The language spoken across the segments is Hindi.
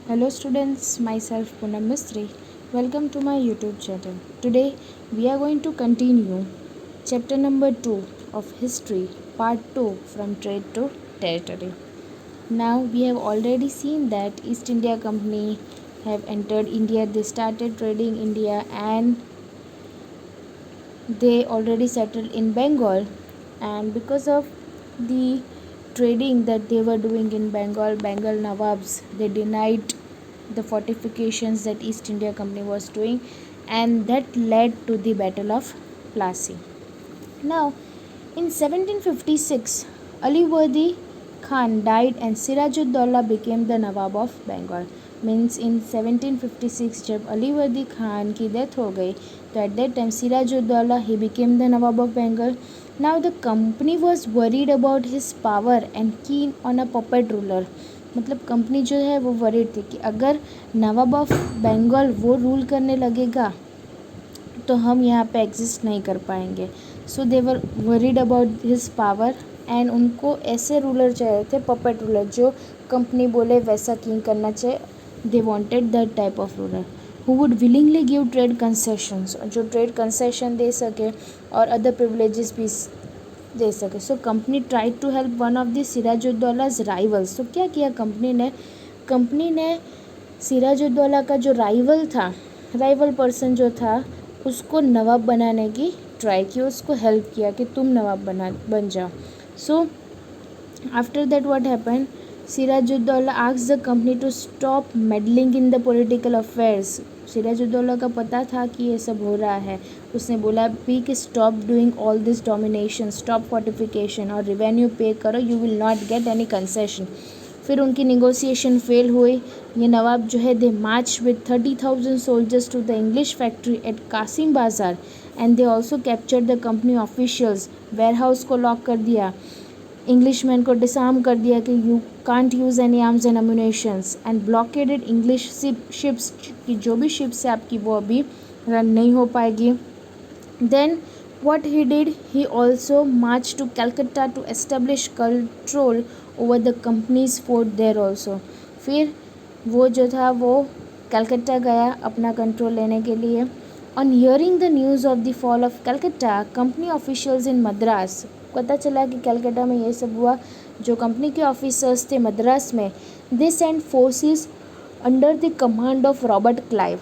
Hello students, myself Poonam Mistry. Welcome to my YouTube channel. Today we are going to continue chapter number 2 of history, part 2, from trade to territory. Now we have already seen that East India Company have entered India. They started trading India and they already settled in Bengal, and because of the trading that they were doing in Bengal Nawabs, they denied the fortifications that East India Company was doing, and that led to the Battle of Plassey. Now, in 1756, Aliwardi Khan died and Sirajuddaulah became the Nawab of Bengal. Means in 1756 जब अलीवर्दी खान की डेथ हो गई तो एट दैट टाइम सिराजुद्दौला ही became the Nawab of Bengal. Now the company was worried about his power and keen on a puppet ruler. मतलब कंपनी जो है वो वरीड थी कि अगर नवाब ऑफ बंगाल वो रूल करने लगेगा तो हम यहाँ पे एग्जिस्ट नहीं कर पाएंगे. So they were worried about his power and उनको ऐसे रूलर चाहिए थे, पपेट रूलर, जो कंपनी बोले वैसा किंग करना चाहिए. They wanted that type of ruler who would willingly give trade concessions, जो ट्रेड कंसेशन दे सके और अदर प्रिविलेजेस भी दे सके. So company tried to help one of the Sirajuddaulah's rivals. तो क्या किया कंपनी ने सिराजुद्दौला का जो राइवल पर्सन जो था उसको नवाब बनाने की ट्राई की, उसको हेल्प किया कि तुम नवाब बन जाओ. So after that what happened, Sirajuddaula asked the company to stop meddling in the political affairs. Sirajuddaula का पता था कि ये सब हो रहा है. उसने बोला भी कि stop doing all this domination, stop fortification और रिवेन्यू पे करो, you will not get any concession. फिर उनकी निगोसिएशन फेल हुई. ये नवाब जो है they march with 30,000 soldiers to the English factory at Kasim Bazar and they also capture the company officials. Warehouse को लॉक कर दिया, इंग्लिशमैन को डिसआर्म कर दिया कि you can't use any arms and ammunitions and ब्लॉकेडेड English ships की जो भी शिप्स है आपकी वो अभी रन नहीं हो पाएगी. Then what he did, he also marched to Calcutta to establish control over the company's fort there also. फिर वो जो था वो कलकत्ता गया अपना कंट्रोल लेने के लिए. On hearing the news of the fall of Calcutta, company officials in Madras, पता चला कि कलकत्ता में ये सब हुआ. जो कंपनी के ऑफिसर्स थे मद्रास में, they send forces under the command of Robert Clive.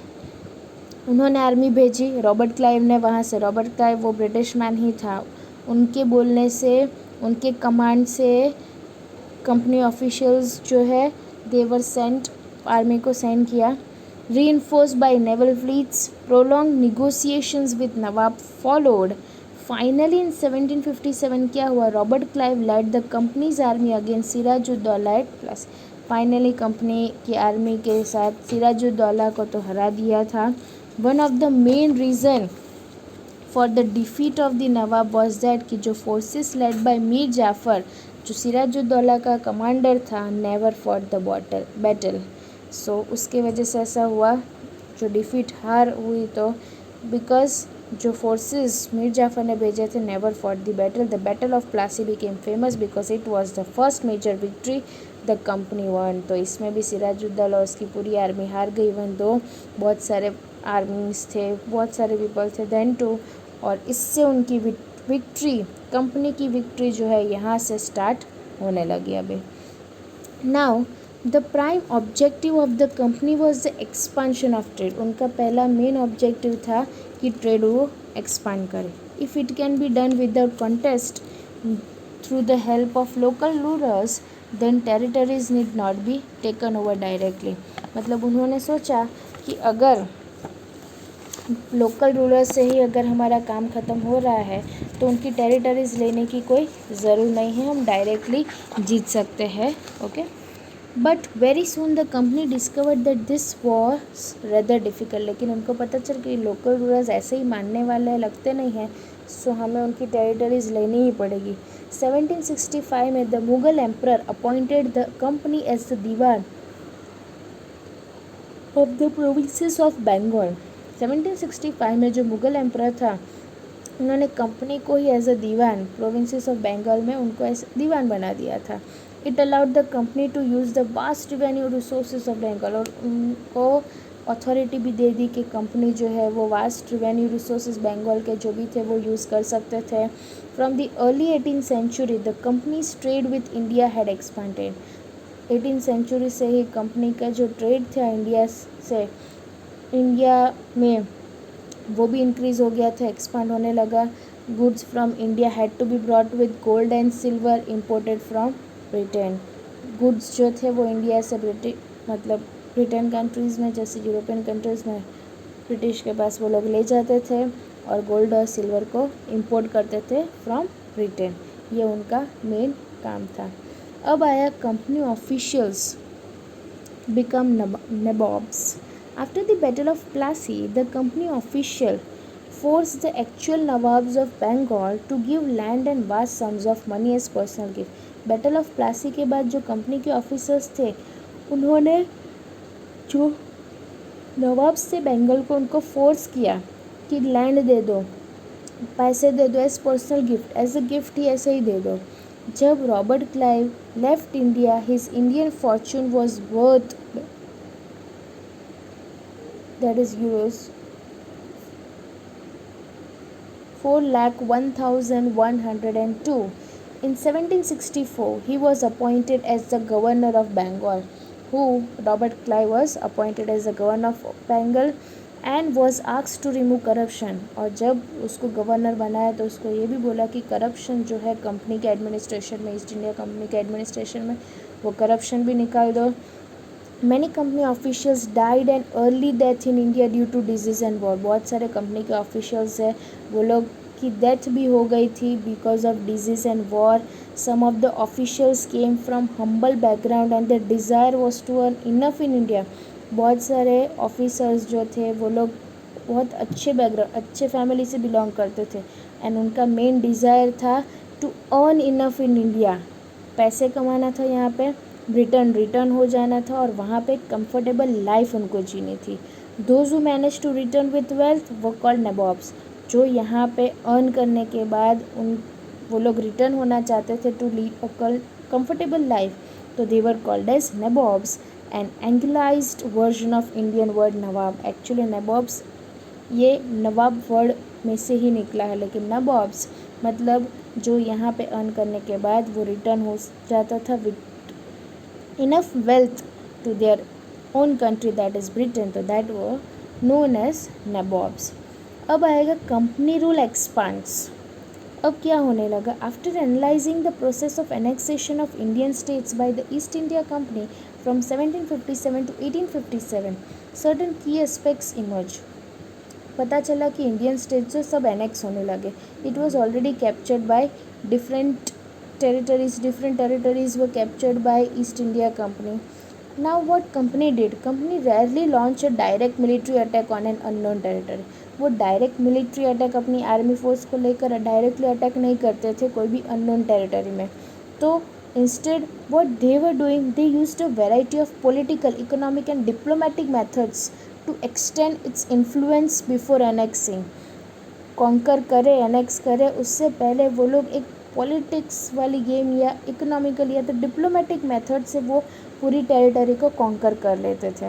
उन्होंने आर्मी भेजी रॉबर्ट क्लाइव ने वहाँ से. रॉबर्ट क्लाइव वो ब्रिटिश मैन ही था. उनके बोलने से, उनके कमांड से कंपनी ऑफिशियल्स जो है देवर सेंट, आर्मी को सेंड किया. Reinforced by naval fleets, prolonged negotiations with Nawab followed. Finally in 1757 क्या हुआ, Robert Clive led the company's army against Sirajuddaula at Plassey. Finally company की आर्मी के साथ सिराजुद्दौला को तो हरा दिया था. One of the main reason for the defeat of the Nawab was that कि जो forces led by Mir Jafar, जो सिराजुद्दौला का कमांडर था, नेवर फॉट द बैटल. सो उसके वजह से ऐसा हुआ, जो डिफीट हार हुई तो बिकॉज जो फोर्सेस मीर जाफ़र ने भेजे थे never fought the battle. The battle of Plassey became famous because it was the first major victory the company won. तो इसमें भी सिराजुद्दौला और उसकी पूरी आर्मी हार गई. इवन दो बहुत सारे आर्मीज थे, बहुत सारे पीपल थे देन टू, और इससे उनकी विक्ट्री, कंपनी की विक्ट्री जो है यहाँ से स्टार्ट होने लगी अभी. Now the prime objective of the company was the expansion of trade. उनका पहला मेन ऑब्जेक्टिव था कि ट्रेड वो एक्सपांड करे. If it can be done without contest through the help of local rulers, then territories need not be taken over directly. मतलब उन्होंने सोचा कि अगर लोकल रूलर से ही अगर हमारा काम ख़त्म हो रहा है तो उनकी टेरिटरीज लेने की कोई ज़रूरत नहीं है, हम डायरेक्टली जीत सकते हैं. Okay, but very soon the company discovered that this was rather difficult. लेकिन उनको पता चल कि लोकल रूलर्स ऐसे ही मानने वाले लगते नहीं हैं, सो हमें उनकी टेरिटरीज लेनी ही पड़ेगी. 1765 में the Mughal emperor appointed the company as the diwan of the provinces of Bengal. 1765 में जो मुगल एम्परर था उन्होंने कंपनी को ही as a diwan, provinces of Bengal में उनको एज दीवान बना दिया था. It allowed the company to use the vast revenue resources of Bengal, और उनको अथॉरिटी भी दे दी कि कंपनी जो है वो वास्ट रेवेन्यू रिसोर्सेज बंगाल के जो भी थे वो यूज़ कर सकते थे. From the early 18th century the company's trade with India had expanded. 18th century से ही कंपनी का जो ट्रेड था इंडिया से, इंडिया में, वो भी इंक्रीज़ हो गया था, एक्सपांड होने लगा. Goods from India had to be brought with gold and silver imported from Britain. Goods जो थे वो इंडिया से ब्रिटेन कंट्रीज़ में, जैसे यूरोपियन कंट्रीज़ में ब्रिटिश के पास वो लोग ले जाते थे, और गोल्ड और सिल्वर को इंपोर्ट करते थे फ्रॉम ब्रिटेन. ये उनका मेन काम था. अब आया company officials become nawabs. After the Battle of Plassey, the company official forced the actual Nawabs of Bengal to give land and vast sums of money as personal gift. Battle of Plassey के बाद जो कंपनी के ऑफिसर्स थे उन्होंने जो नवाब्स थे बंगाल को, उनको फोर्स किया कि लैंड दे दो, पैसे दे दो as personal gift, as a gift ही ऐसे ही दे दो. जब Robert Clive left India, his Indian fortune was worth, that is euros, 4,01,102. In 1764, he was appointed as the governor of Bengal. Robert Clive was appointed as the governor of Bengal and was asked to remove corruption. और जब उसको गवर्नर बनाया तो उसको ये भी बोला कि करप्शन जो है कंपनी के एडमिनिस्ट्रेशन में, ईस्ट इंडिया कंपनी के एडमिनिस्ट्रेशन में, वो करप्शन भी निकाल दो. Many company officials died an early death in India due to disease and war. बहुत सारे कंपनी के ऑफिशियल्स हैं वो लोग की डेथ भी हो गई थी because of disease and war. Some of the officials came from humble background and the desire was to earn enough in India. बहुत सारे ऑफिसर्स जो थे वो लोग बहुत अच्छे बैकग्राउंड, अच्छे फैमिली से बिलोंग करते थे, एंड उनका मेन डिज़ायर था to earn enough in India. पैसे कमाना था यहाँ पे, रिटर्न हो जाना था, और वहाँ पे कंफर्टेबल लाइफ उनको जीनी थी. Those who manage to return with wealth वो कॉल्ड नवाब्स. जो यहाँ पे अर्न करने के बाद वो लोग रिटर्न होना चाहते थे to lead a comfortable life, तो they were called as nawabs. An anglicised version of Indian word nawab. Actually nawabs ये नवाब वर्ड में से ही निकला है, लेकिन नवाब्स मतलब जो यहाँ पे अर्न करने के बाद वो रिटर्न हो जाता था with enough wealth to their own country, that is Britain, so that were known as nabobs. अब आएगा कंपनी रूल एक्सपांड्स. अब क्या होने लगा? After analysing the process of annexation of Indian states by the east India company from 1757 to 1857, certain की एस्पेक्ट्स इमर्ज. पता चला कि इंडियन स्टेट्स जो सब एनेक्स होने लगे. It was already captured by different territories were captured by East India Company. Now what company did? Company rarely launched a direct military attack on an unknown territory. वो डायरेक्ट मिलिट्री अटैक अपनी आर्मी फोर्स को लेकर डायरेक्टली अटैक नहीं करते थे कोई भी अननोन टेरिटरी में. तो instead what they were doing, they used a variety of political, economic and diplomatic methods to extend its influence before annexing. Conquer करे, एनेक्स करे, उससे पहले वो लोग एक पॉलिटिक्स वाली गेम या इकोनॉमिकल या तो डिप्लोमेटिक मेथड से वो पूरी टेरिटरी को कॉन्कर कर लेते थे.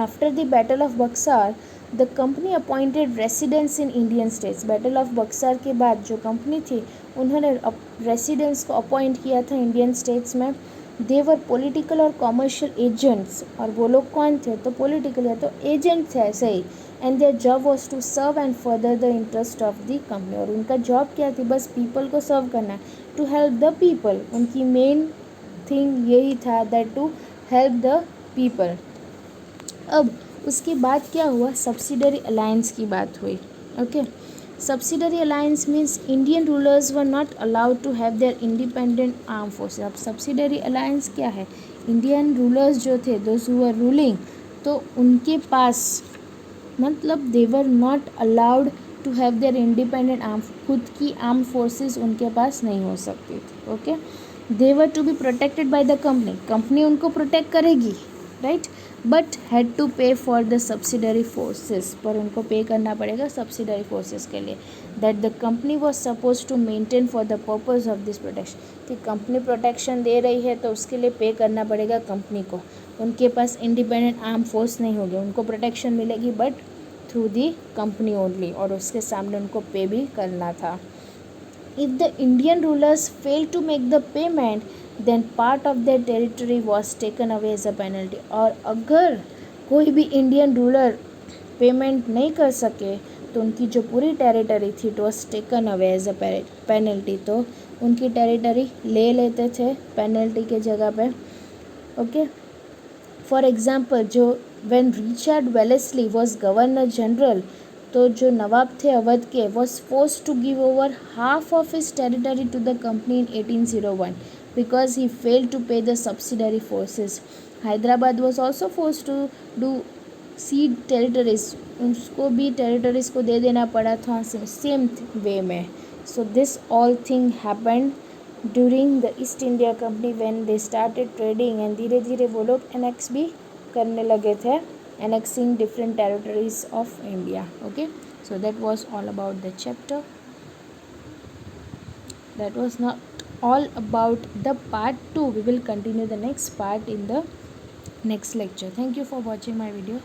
After the battle of Berkshire the company appointed residents in Indian states. Battle of Berkshire के बाद जो कंपनी थी उन्होंने रेसिडेंट्स को अपॉइंट किया था इंडियन स्टेट्स में. दे वर पॉलिटिकल और कॉमर्शियल एजेंट्स. और वो लोग कौन थे? तो पॉलिटिकल या तो एजेंट थे ऐसे ही. And their job was to serve and further the interest of the company. और उनका जॉब क्या थी? बस पीपल को सर्व करना, टू हेल्प द पीपल. उनकी मेन थिंग यही था, that to help the people. अब उसके बाद क्या हुआ? सब्सिडरी अलायंस की बात हुई. Okay, subsidiary alliance means Indian rulers were not allowed to have their independent arm forces. अब सब्सिडरी अलायंस क्या है? इंडियन रूलर्स जो थे, दोज हु वर रूलिंग, तो उनके पास मतलब they were not allowed to have their independent arm, खुद की आर्म फोर्सेस उनके पास नहीं हो सकती थी. Okay, they were to be protected by the company. Company उनको प्रोटेक्ट करेगी, right, but had to pay for the subsidiary forces, पर उनको पे करना पड़ेगा सब्सिडरी फोर्सेस के लिए, that the company was supposed to maintain for the purpose of this protection, कि कंपनी प्रोटेक्शन दे रही है तो उसके लिए पे करना पड़ेगा कंपनी को, उनके पास इंडिपेंडेंट आर्म फोर्स नहीं होगी, उनको प्रोटेक्शन मिलेगी but through the company only, और उसके सामने उनको पे भी करना था. If the Indian rulers failed to make the payment, then part of their territory was taken away as a penalty. और अगर कोई भी इंडियन रूलर पेमेंट नहीं कर सके तो उनकी जो पूरी टेरिटरी थी it was taken away as a penalty, तो उनकी टेरिटरी ले लेते थे पेनल्टी के जगह पे. ओके, फॉर एग्जाम्पल जो when Richard Wellesley was governor general, तो जो नवाब थे अवध के was force to give over half of his territory to the company in 1801 because he failed to pay the subsidiary forces. Hyderabad was also force to do cede territories, उसको भी टेरिटरीज को दे देना पड़ा था सेम वे में. So this all thing happened during the east India company when they started trading, and धीरे धीरे वो लोग एनेक्स भी करने लगे थे, annexing different territories of India. Okay, so that was all about the chapter. That was not all about the part 2. We will continue the next part in the next lecture. Thank you for watching my video.